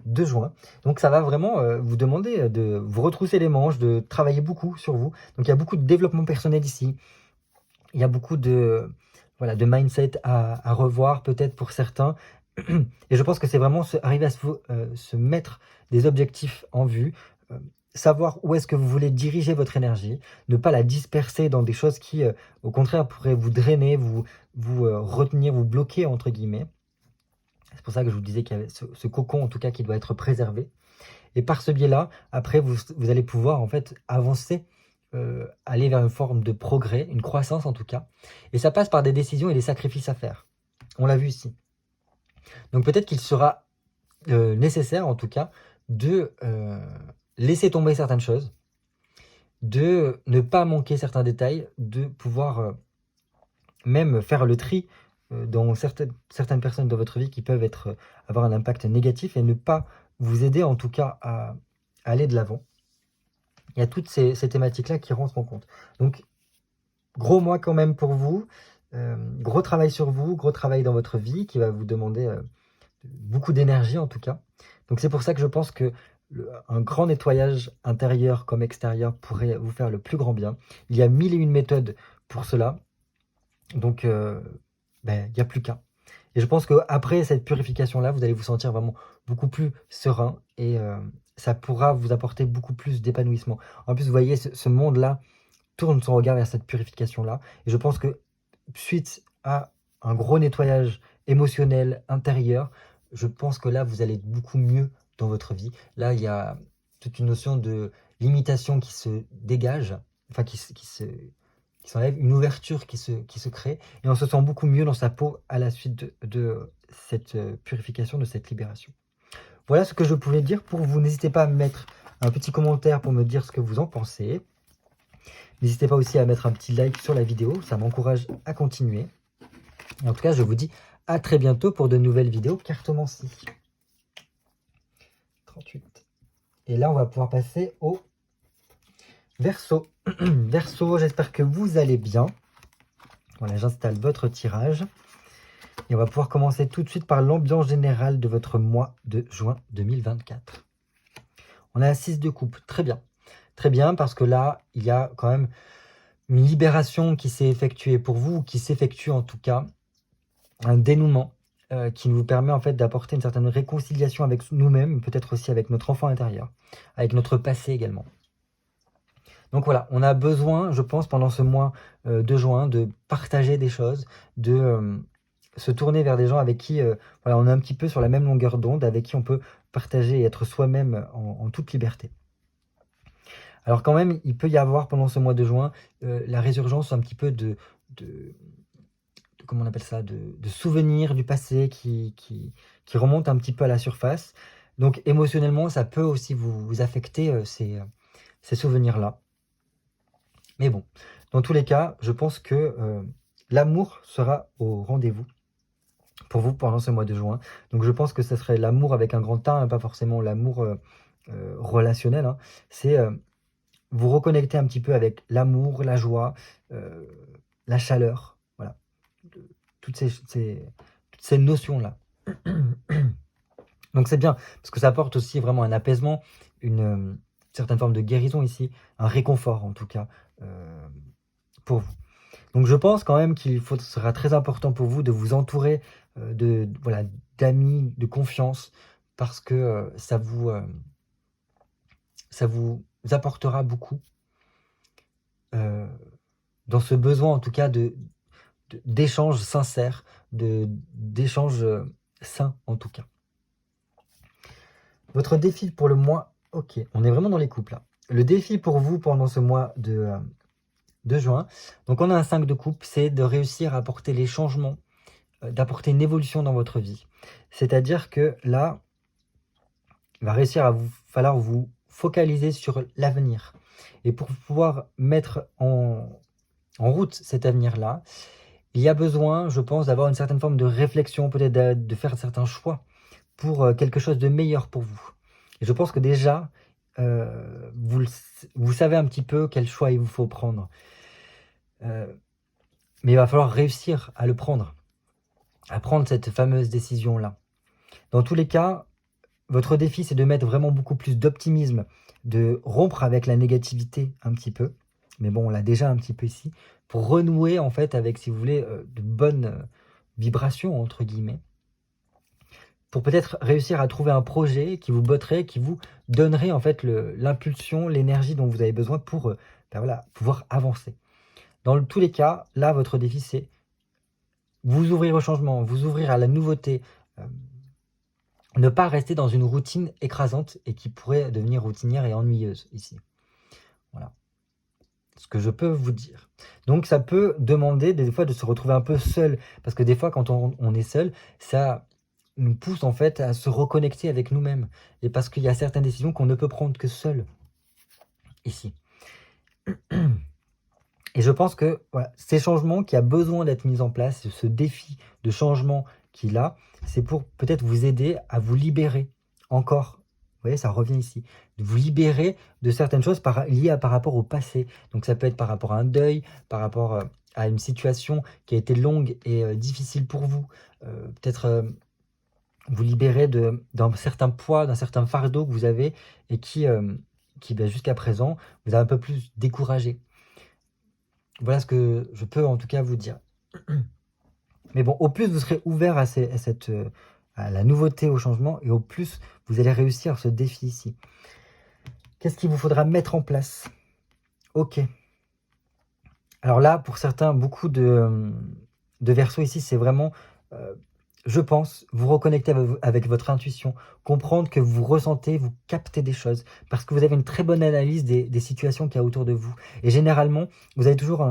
de juin. Donc ça va vraiment vous demander de vous retrousser les manches, de travailler beaucoup sur vous. Donc il y a beaucoup de développement personnel ici. Il y a beaucoup de, voilà, de mindset à revoir peut-être pour certains. Et je pense que c'est vraiment arriver à se mettre des objectifs en vue, savoir où est-ce que vous voulez diriger votre énergie, ne pas la disperser dans des choses qui, au contraire, pourraient vous drainer, vous retenir, vous bloquer, entre guillemets. C'est pour ça que je vous disais qu'il y avait ce cocon, en tout cas, qui doit être préservé. Et par ce biais-là, après, vous allez pouvoir, en fait, avancer, aller vers une forme de progrès, une croissance, en tout cas. Et ça passe par des décisions et des sacrifices à faire. On l'a vu ici. Donc peut-être qu'il sera nécessaire, en tout cas, de laisser tomber certaines choses, de ne pas manquer certains détails, de pouvoir même faire le tri dans certaines personnes dans votre vie qui peuvent avoir un impact négatif et ne pas vous aider en tout cas à aller de l'avant. Il y a toutes ces thématiques-là qui rentrent en compte. Donc, gros mois quand même pour vous, gros travail sur vous, gros travail dans votre vie qui va vous demander beaucoup d'énergie en tout cas. Donc c'est pour ça que je pense que un grand nettoyage intérieur comme extérieur pourrait vous faire le plus grand bien. Il y a 1001 méthodes pour cela. Donc, il n'y a plus qu'un. Et je pense qu'après cette purification-là, vous allez vous sentir vraiment beaucoup plus serein et ça pourra vous apporter beaucoup plus d'épanouissement. En plus, vous voyez, ce monde-là tourne son regard vers cette purification-là. Et je pense que suite à un gros nettoyage émotionnel, intérieur, je pense que là, vous allez être beaucoup mieux dans votre vie. Là, il y a toute une notion de limitation qui se dégage, enfin qui s'enlève, une ouverture qui se crée, et on se sent beaucoup mieux dans sa peau à la suite de cette purification, de cette libération. Voilà ce que je pouvais dire pour vous. N'hésitez pas à me mettre un petit commentaire pour me dire ce que vous en pensez. N'hésitez pas aussi à mettre un petit like sur la vidéo, ça m'encourage à continuer. Et en tout cas, je vous dis à très bientôt pour de nouvelles vidéos cartomancie. 38. Et là, on va pouvoir passer au Verseau. Verseau, j'espère que vous allez bien. Voilà, j'installe votre tirage. Et on va pouvoir commencer tout de suite par l'ambiance générale de votre mois de juin 2024. On a la 6 de coupe, très bien. Très bien, parce que là, il y a quand même une libération qui s'est effectuée pour vous, qui s'effectue en tout cas, un dénouement qui nous permet en fait d'apporter une certaine réconciliation avec nous-mêmes, peut-être aussi avec notre enfant intérieur, avec notre passé également. Donc voilà, on a besoin, je pense, pendant ce mois de juin, de partager des choses, de se tourner vers des gens avec qui voilà, on est un petit peu sur la même longueur d'onde, avec qui on peut partager et être soi-même en toute liberté. Alors quand même, il peut y avoir pendant ce mois de juin la résurgence un petit peu de comment on appelle ça, de souvenirs du passé qui remontent un petit peu à la surface. Donc émotionnellement, ça peut aussi vous affecter ces souvenirs-là. Mais bon, dans tous les cas, je pense que l'amour sera au rendez-vous pour vous pendant ce mois de juin. Donc je pense que ce serait l'amour avec un grand A, hein, pas forcément l'amour relationnel. Hein. C'est vous reconnecter un petit peu avec l'amour, la joie, la chaleur, voilà. Toutes ces notions-là. Donc c'est bien, parce que ça apporte aussi vraiment un apaisement, certaine forme de guérison ici, un réconfort en tout cas pour vous. Donc je pense quand même qu'il sera très important pour vous de vous entourer voilà, d'amis, de confiance, parce que ça vous apportera beaucoup dans ce besoin en tout cas d'échanges sincères, d'échanges sains en tout cas. Votre défi pour le mois, ok, on est vraiment dans les coupes là. Le défi pour vous pendant ce mois de juin, donc on a un 5 de coupe, c'est de réussir à apporter les changements, d'apporter une évolution dans votre vie. C'est-à-dire que là, il va falloir vous focaliser sur l'avenir. Et pour pouvoir mettre en route cet avenir-là, il y a besoin, je pense, d'avoir une certaine forme de réflexion, peut-être de faire certains choix pour quelque chose de meilleur pour vous. Et je pense que déjà, vous savez un petit peu quel choix il vous faut prendre. Mais il va falloir réussir à le prendre, à prendre cette fameuse décision-là. Dans tous les cas, votre défi, c'est de mettre vraiment beaucoup plus d'optimisme, de rompre avec la négativité un petit peu. Mais bon, on l'a déjà un petit peu ici, pour renouer en fait avec, si vous voulez, de bonnes vibrations, entre guillemets, pour peut-être réussir à trouver un projet qui vous botterait, qui vous donnerait en fait l'impulsion, l'énergie dont vous avez besoin pour voilà, pouvoir avancer. Dans tous les cas, là, votre défi, c'est vous ouvrir au changement, vous ouvrir à la nouveauté, ne pas rester dans une routine écrasante et qui pourrait devenir routinière et ennuyeuse ici. Voilà ce que je peux vous dire. Donc ça peut demander des fois de se retrouver un peu seul, parce que des fois quand on est seul, ça nous pousse en fait à se reconnecter avec nous-mêmes, et parce qu'il y a certaines décisions qu'on ne peut prendre que seul ici. Et je pense que voilà, ces changements qui a besoin d'être mis en place, ce défi de changement qu'il a, c'est pour peut-être vous aider à vous libérer encore. Vous voyez, ça revient ici. De vous libérer de certaines choses liées par rapport au passé. Donc ça peut être par rapport à un deuil, par rapport à une situation qui a été longue et difficile pour vous. Peut-être vous libérer d'un certain poids, d'un certain fardeau que vous avez et qui jusqu'à présent, vous a un peu plus découragé. Voilà ce que je peux en tout cas vous dire. Mais bon, au plus vous serez ouvert à la nouveauté, au changement, et au plus vous allez réussir ce défi ici. Qu'est-ce qu'il vous faudra mettre en place? Ok. Alors là, pour certains, beaucoup de Verseaux ici, c'est vraiment, je pense, vous reconnecter avec votre intuition, comprendre que vous ressentez, vous captez des choses, parce que vous avez une très bonne analyse des situations qu'il y a autour de vous. Et généralement, vous avez toujours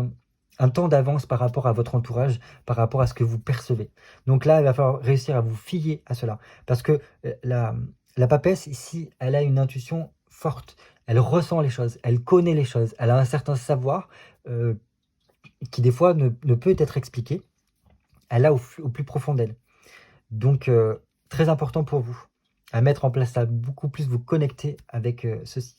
un temps d'avance par rapport à votre entourage, par rapport à ce que vous percevez. Donc là, il va falloir réussir à vous fier à cela. Parce que la papesse, ici, elle a une intuition forte. Elle ressent les choses, elle connaît les choses, elle a un certain savoir qui des fois ne peut être expliqué. Elle a au plus profond d'elle. Donc, très important pour vous, à mettre en place ça, beaucoup plus vous connecter avec ceci.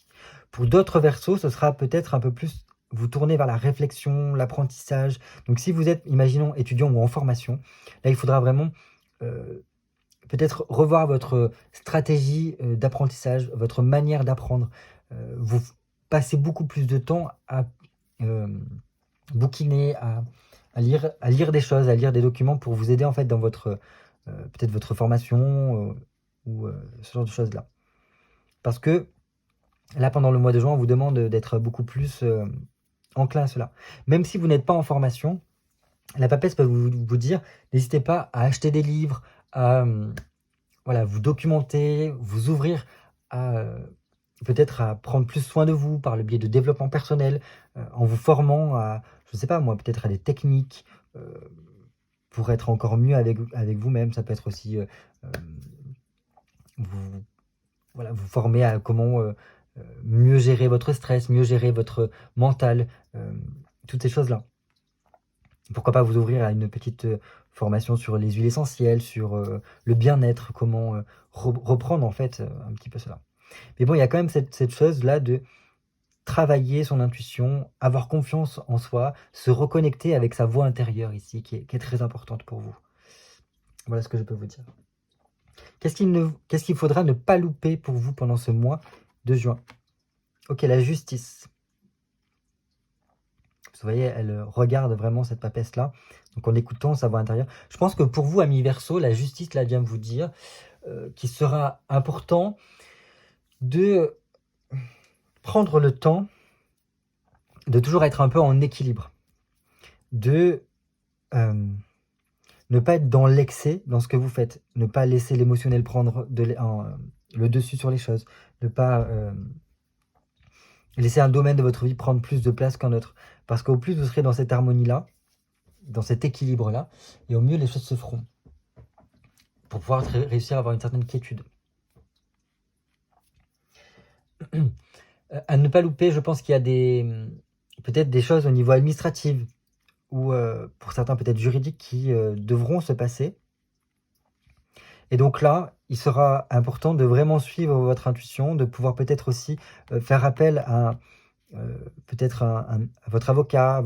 Pour d'autres Verseaux, ce sera peut-être un peu plus vous tourner vers la réflexion, l'apprentissage. Donc si vous êtes, imaginons, étudiant ou en formation, là il faudra vraiment peut-être revoir votre stratégie d'apprentissage, votre manière d'apprendre. Vous passez beaucoup plus de temps à bouquiner, à lire des choses, à lire des documents pour vous aider en fait dans votre peut-être votre formation ou ce genre de choses-là. Parce que là, pendant le mois de juin, on vous demande d'être beaucoup plus enclin à cela. Même si vous n'êtes pas en formation, la papesse peut vous dire, n'hésitez pas à acheter des livres, à voilà, vous documenter, vous ouvrir à peut-être à prendre plus soin de vous par le biais de développement personnel, en vous formant à, je ne sais pas moi, peut-être à des techniques pour être encore mieux avec vous-même. Ça peut être aussi vous former à comment mieux gérer votre stress, mieux gérer votre mental, toutes ces choses-là. Pourquoi pas vous ouvrir à une petite formation sur les huiles essentielles, sur le bien-être, comment reprendre en fait un petit peu cela. Mais bon, il y a quand même cette chose-là de travailler son intuition, avoir confiance en soi, se reconnecter avec sa voix intérieure ici, qui est très importante pour vous. Voilà ce que je peux vous dire. Qu'est-ce qu'il faudra ne pas louper pour vous pendant ce mois de juin? Ok, la justice. Vous voyez, elle regarde vraiment cette papesse-là. Donc en écoutant sa voix intérieure. Je pense que pour vous, amis Verseau, la justice, là, vient vous dire qu'il sera important de prendre le temps de toujours être un peu en équilibre. De ne pas être dans l'excès dans ce que vous faites. Ne pas laisser l'émotionnel prendre le dessus sur les choses. Ne pas laisser un domaine de votre vie prendre plus de place qu'un autre. Parce qu'au plus vous serez dans cette harmonie-là, dans cet équilibre-là, et au mieux les choses se feront. Pour pouvoir réussir à avoir une certaine quiétude. À ne pas louper, je pense qu'il y a peut-être des choses au niveau administratif, ou pour certains peut-être juridiques, qui devront se passer. Et donc là, il sera important de vraiment suivre votre intuition, de pouvoir peut-être aussi faire appel à peut-être à votre avocat,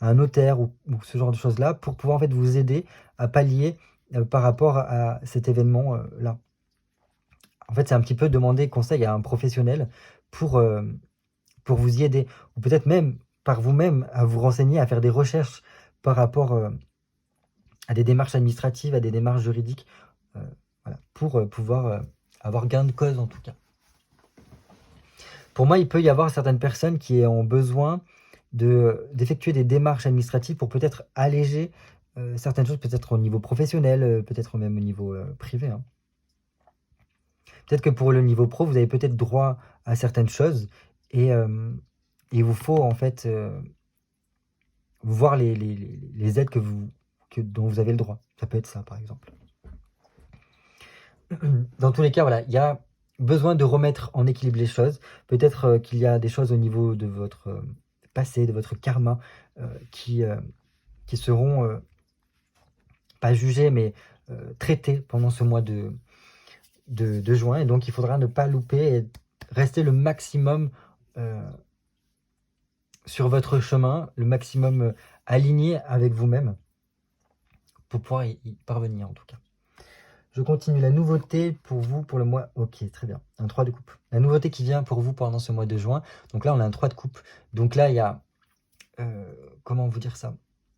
à un notaire ou ce genre de choses-là, pour pouvoir en fait vous aider à pallier par rapport à cet événement-là. En fait, c'est un petit peu demander conseil à un professionnel pour vous y aider. Ou peut-être même par vous-même à vous renseigner, à faire des recherches par rapport à des démarches administratives, à des démarches juridiques, voilà, pour pouvoir avoir gain de cause en tout cas. Pour moi, il peut y avoir certaines personnes qui ont besoin d'effectuer des démarches administratives pour peut-être alléger certaines choses, peut-être au niveau professionnel, peut-être même au niveau privé. Hein. Peut-être que pour le niveau pro, vous avez peut-être droit à certaines choses et il vous faut en fait voir les aides dont vous avez le droit. Ça peut être ça, par exemple. Dans tous les cas, voilà, il y a besoin de remettre en équilibre les choses. Peut-être qu'il y a des choses au niveau de votre passé, de votre karma, qui seront pas jugées, mais traitées pendant ce mois de juin. Et donc, il faudra ne pas louper et rester le maximum sur votre chemin, le maximum aligné avec vous-même pour pouvoir y parvenir en tout cas. Je continue. La nouveauté pour vous pour le mois... Ok, très bien. Un 3 de coupe. La nouveauté qui vient pour vous pendant ce mois de juin. Donc là, on a un 3 de coupe. Donc là, il y a... comment vous dire ça?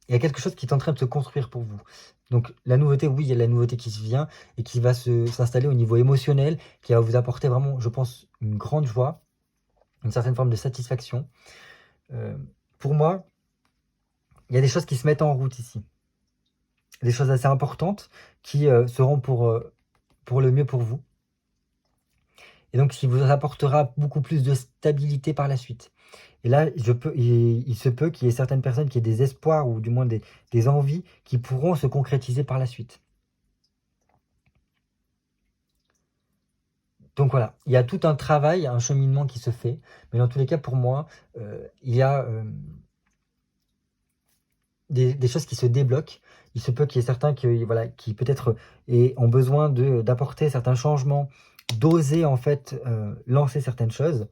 Il y a quelque chose qui est en train de se construire pour vous. Donc la nouveauté, oui, il y a la nouveauté qui se vient et qui va s'installer au niveau émotionnel, qui va vous apporter vraiment, je pense, une grande joie, une certaine forme de satisfaction. Pour moi, il y a des choses qui se mettent en route ici. Des choses assez importantes qui seront pour le mieux pour vous. Et donc, qui vous apportera beaucoup plus de stabilité par la suite. Et là, il se peut qu'il y ait certaines personnes qui aient des espoirs ou du moins des envies qui pourront se concrétiser par la suite. Donc voilà, il y a tout un travail, un cheminement qui se fait. Mais dans tous les cas, pour moi, il y a des choses qui se débloquent. Il se peut qu'il y ait certains qui peut-être ont besoin d'apporter certains changements, d'oser en fait lancer certaines choses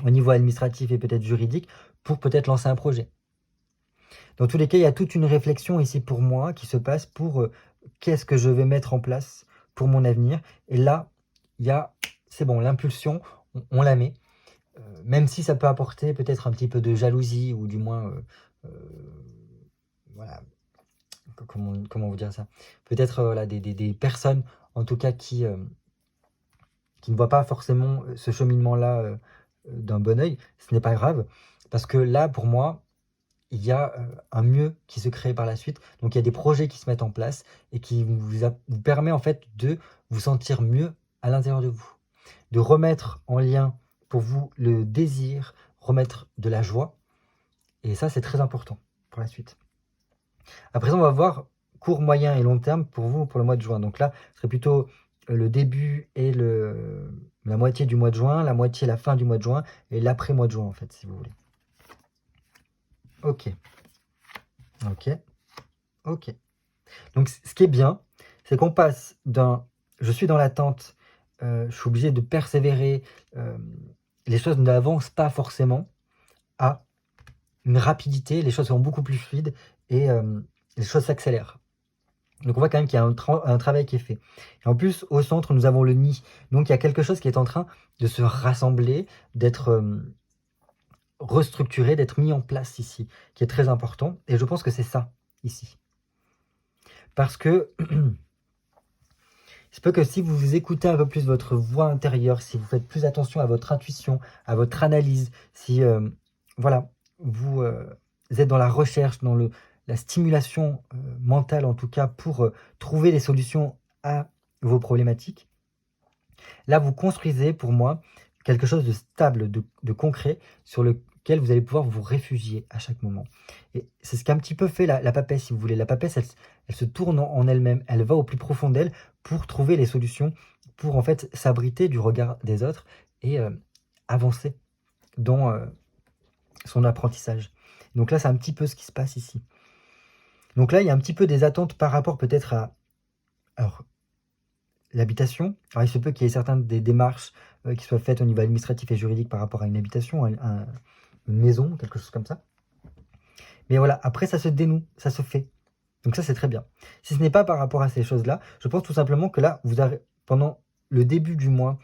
au niveau administratif et peut-être juridique pour peut-être lancer un projet. Dans tous les cas, il y a toute une réflexion ici pour moi qui se passe pour qu'est-ce que je vais mettre en place pour mon avenir. Et là, c'est bon, l'impulsion, on la met. Même si ça peut apporter peut-être un petit peu de jalousie ou du moins, voilà, comment vous dire ça? Peut-être voilà, des personnes en tout cas qui ne voient pas forcément ce cheminement-là d'un bon oeil. Ce n'est pas grave parce que là, pour moi, il y a un mieux qui se crée par la suite. Donc, il y a des projets qui se mettent en place et qui vous permet en fait de vous sentir mieux à l'intérieur de vous. De remettre en lien pour vous le désir, remettre de la joie. Et ça, c'est très important pour la suite. À présent, on va voir court, moyen et long terme pour vous pour le mois de juin. Donc là, ce serait plutôt le début et la moitié du mois de juin, la moitié, la fin du mois de juin et l'après-mois de juin, en fait, si vous voulez. Ok. Ok. Ok. Donc, ce qui est bien, c'est qu'on passe d'un « je suis dans l'attente, je suis obligé de persévérer, les choses n'avancent pas forcément » à une rapidité, les choses sont beaucoup plus fluides et les choses s'accélèrent. Donc on voit quand même qu'il y a un travail qui est fait. Et en plus, au centre, nous avons le nid. Donc il y a quelque chose qui est en train de se rassembler, d'être restructuré, d'être mis en place ici, qui est très important. Et je pense que c'est ça, ici. Parce que il se peut que si vous écoutez un peu plus votre voix intérieure, si vous faites plus attention à votre intuition, à votre analyse, si voilà, vous êtes dans la recherche, dans la stimulation mentale en tout cas, pour trouver des solutions à vos problématiques, là vous construisez pour moi quelque chose de stable, de concret, sur lequel vous allez pouvoir vous réfugier à chaque moment. Et c'est ce qu'a un petit peu fait la papesse, si vous voulez. La papesse, elle se tourne en elle-même, elle va au plus profond d'elle pour trouver les solutions, pour en fait s'abriter du regard des autres et avancer dans son apprentissage. Donc là, c'est un petit peu ce qui se passe ici. Donc là, il y a un petit peu des attentes par rapport peut-être à l'habitation. Alors il se peut qu'il y ait certaines des démarches qui soient faites au niveau administratif et juridique par rapport à une habitation, une maison, quelque chose comme ça. Mais voilà, après ça se dénoue, ça se fait. Donc ça c'est très bien. Si ce n'est pas par rapport à ces choses-là, je pense tout simplement que là, pendant le début du mois,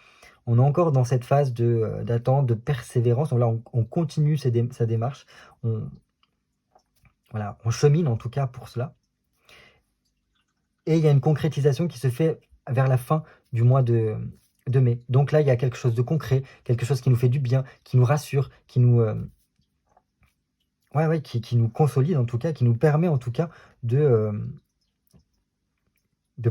on est encore dans cette phase d'attente, de persévérance. Donc là, on continue sa démarche. Voilà, on chemine en tout cas pour cela. Et il y a une concrétisation qui se fait vers la fin du mois de mai. Donc là, il y a quelque chose de concret, quelque chose qui nous fait du bien, qui nous rassure, qui nous, qui nous consolide en tout cas, qui nous permet en tout cas de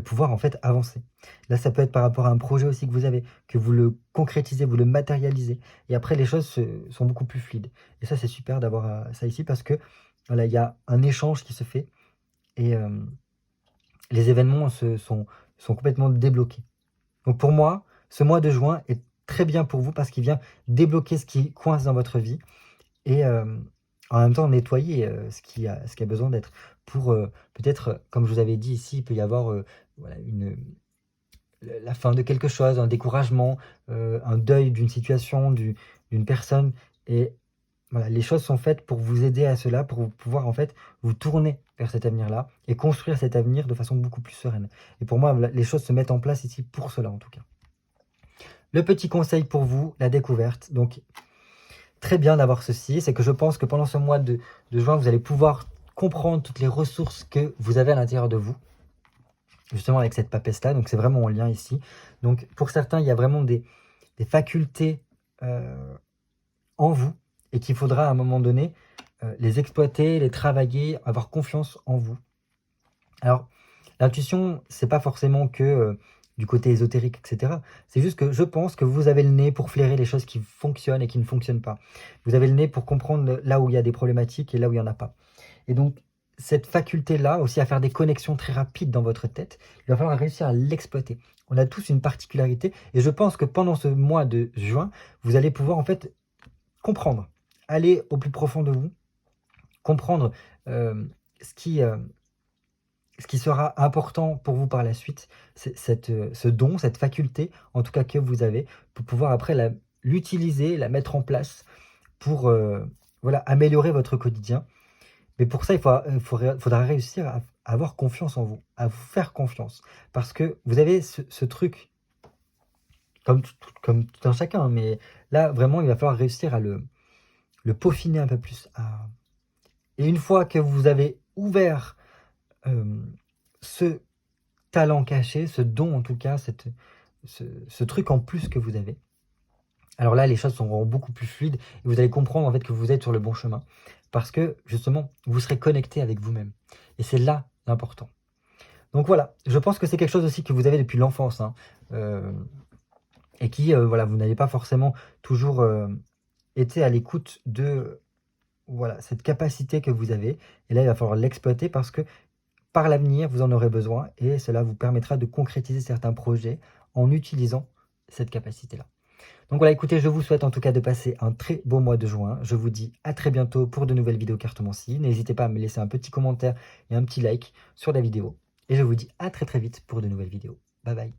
pouvoir en fait avancer. Là, ça peut être par rapport à un projet aussi que vous avez, que vous le concrétisez, vous le matérialisez. Et après, les choses sont beaucoup plus fluides. Et ça, c'est super d'avoir ça ici parce que voilà, il y a un échange qui se fait et les événements sont complètement débloqués. Donc pour moi, ce mois de juin est très bien pour vous parce qu'il vient débloquer ce qui coince dans votre vie et en même temps nettoyer ce qui a besoin d'être. Pour peut-être, comme je vous avais dit ici, il peut y avoir voilà, la fin de quelque chose, un découragement, un deuil d'une situation, d'une personne. Et voilà, les choses sont faites pour vous aider à cela, pour pouvoir en fait vous tourner vers cet avenir-là et construire cet avenir de façon beaucoup plus sereine. Et pour moi, les choses se mettent en place ici pour cela en tout cas. Le petit conseil pour vous, la découverte. Donc, très bien d'avoir ceci, c'est que je pense que pendant ce mois de juin, vous allez pouvoir comprendre toutes les ressources que vous avez à l'intérieur de vous, justement avec cette papesse-là. Donc, c'est vraiment en lien ici. Donc, pour certains, il y a vraiment des facultés en vous et qu'il faudra à un moment donné les exploiter, les travailler, avoir confiance en vous. Alors, l'intuition, c'est pas forcément que du côté ésotérique, etc. C'est juste que je pense que vous avez le nez pour flairer les choses qui fonctionnent et qui ne fonctionnent pas. Vous avez le nez pour comprendre là où il y a des problématiques et là où il n'y en a pas. Et donc, cette faculté-là, aussi à faire des connexions très rapides dans votre tête, il va falloir réussir à l'exploiter. On a tous une particularité et je pense que pendant ce mois de juin, vous allez pouvoir en fait comprendre, aller au plus profond de vous, comprendre ce qui sera important pour vous par la suite, ce don, cette faculté, en tout cas que vous avez, pour pouvoir après l'utiliser, la mettre en place pour voilà, améliorer votre quotidien. Mais pour ça, il faudra réussir à avoir confiance en vous, à vous faire confiance. Parce que vous avez ce truc, comme tout un chacun, mais là, vraiment, il va falloir réussir à le peaufiner un peu plus. Et une fois que vous avez ouvert ce talent caché, ce don en tout cas, ce truc en plus que vous avez, alors là, les choses seront beaucoup plus fluides et vous allez comprendre en fait que vous êtes sur le bon chemin parce que justement, vous serez connecté avec vous-même. Et c'est là l'important. Donc voilà, je pense que c'est quelque chose aussi que vous avez depuis l'enfance hein, et qui, voilà, vous n'avez pas forcément toujours été à l'écoute de voilà, cette capacité que vous avez. Et là, il va falloir l'exploiter parce que par l'avenir, vous en aurez besoin et cela vous permettra de concrétiser certains projets en utilisant cette capacité-là. Donc voilà, écoutez, je vous souhaite en tout cas de passer un très beau mois de juin. Je vous dis à très bientôt pour de nouvelles vidéos cartomancie. N'hésitez pas à me laisser un petit commentaire et un petit like sur la vidéo. Et je vous dis à très très vite pour de nouvelles vidéos. Bye bye.